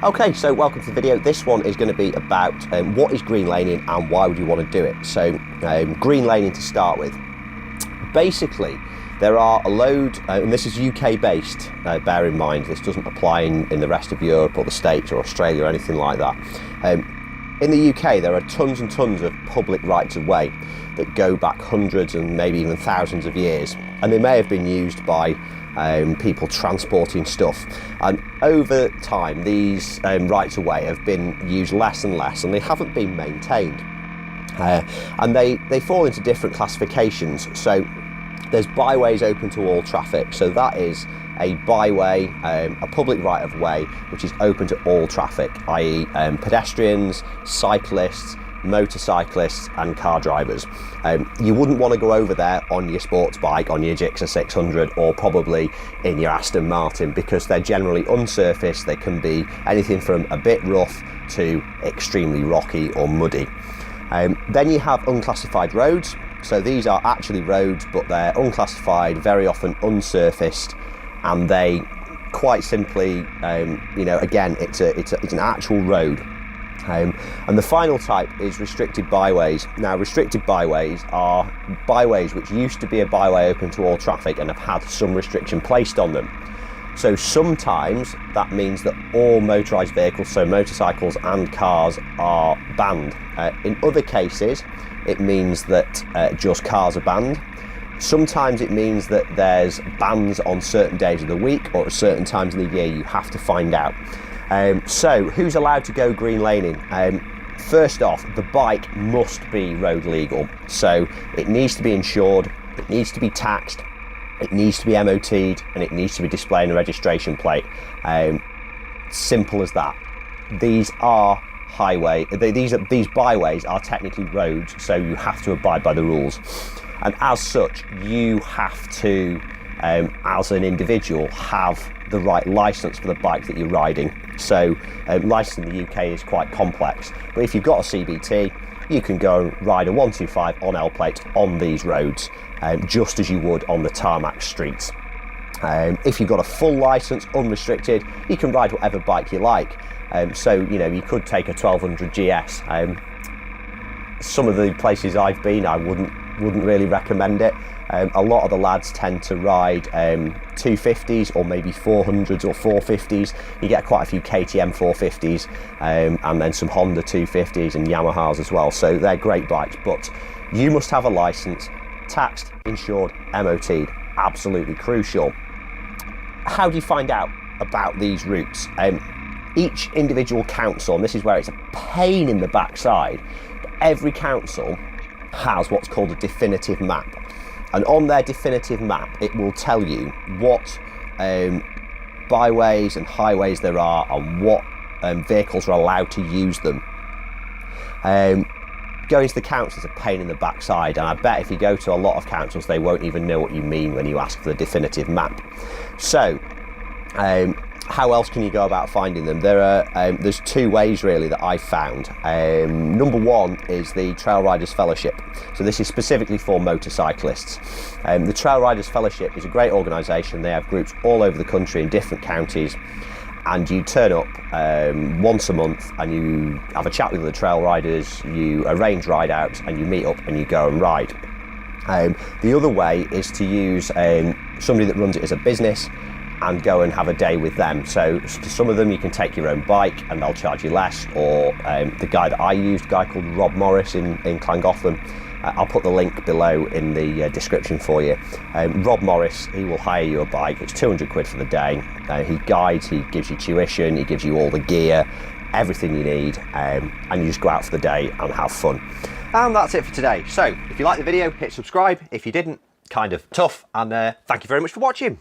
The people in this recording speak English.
Okay, so welcome to the video. This one is going to be about what is green laning and why would you want to do it. So green laning to start with. Basically, there are a load, and this is UK based, bear in mind, this doesn't apply in the rest of Europe or the States or Australia or anything like that. In the UK, there are tons and tons of public rights of way that go back hundreds and maybe even thousands of years, and they may have been used by people transporting stuff, and over time these rights of way have been used less and less, and they haven't been maintained, and they fall into different classifications. So there's byways open to all traffic, so that is a byway, a public right of way which is open to all traffic, i.e. pedestrians, cyclists, motorcyclists and car drivers. You wouldn't want to go over there on your sports bike, on your Gixxer 600, or probably in your Aston Martin, because they're generally unsurfaced. They can be anything from a bit rough to extremely rocky or muddy. Then you have unclassified roads. So these are actually roads, but they're unclassified, very often unsurfaced, and they quite simply, again, it's an actual road. And the final type is restricted byways. Now, restricted byways are byways which used to be a byway open to all traffic and have had some restriction placed on them. So sometimes that means that all motorised vehicles, so motorcycles and cars, are banned. In other cases, it means that just cars are banned. Sometimes it means that there's bans on certain days of the week or at certain times in the year. You have to find out. So who's allowed to go green laning? First off, the bike must be road legal. So it needs to be insured, it needs to be taxed, it needs to be MOT'd, and it needs to be displaying a registration plate. Simple as that. These are these byways are technically roads, so you have to abide by the rules. And as such, you have to, as an individual, have the right licence for the bike that you're riding. So licence in the UK is quite complex, but if you've got a CBT, you can go and ride a 125 on L plates on these roads, just as you would on the tarmac streets. If you've got a full licence, unrestricted, you can ride whatever bike you like. So you could take a 1200 GS. Some of the places I've been, I wouldn't really recommend it. A lot of the lads tend to ride 250s or maybe 400s or 450s. You get quite a few KTM 450s and then some Honda 250s and Yamahas as well. So they're great bikes, but you must have a licence, taxed, insured, MOT'd. Absolutely crucial. How do you find out about these routes? Each individual council, and this is where it's a pain in the backside, but every council has what's called a definitive map. And on their definitive map, it will tell you what byways and highways there are and what vehicles are allowed to use them. Going to the council is a pain in the backside, and I bet if you go to a lot of councils, they won't even know what you mean when you ask for the definitive map. So, how else can you go about finding them? There's two ways really that I found. Number one is the Trail Riders Fellowship. So this is specifically for motorcyclists. The Trail Riders Fellowship is a great organisation. They have groups all over the country in different counties, and you turn up once a month and you have a chat with the trail riders, you arrange ride outs and you meet up and you go and ride. The other way is to use somebody that runs it as a business and go and have a day with them. So to some of them you can take your own bike and they'll charge you less, or the guy that I used, a guy called Rob Morris in Llangollen, I'll put the link below in the description for you. Rob Morris, he will hire you a bike. It's 200 quid for the day. He guides, he gives you tuition, he gives you all the gear, everything you need, and you just go out for the day and have fun. And that's it for today. So if you liked the video, hit subscribe. If you didn't, kind of tough, and thank you very much for watching.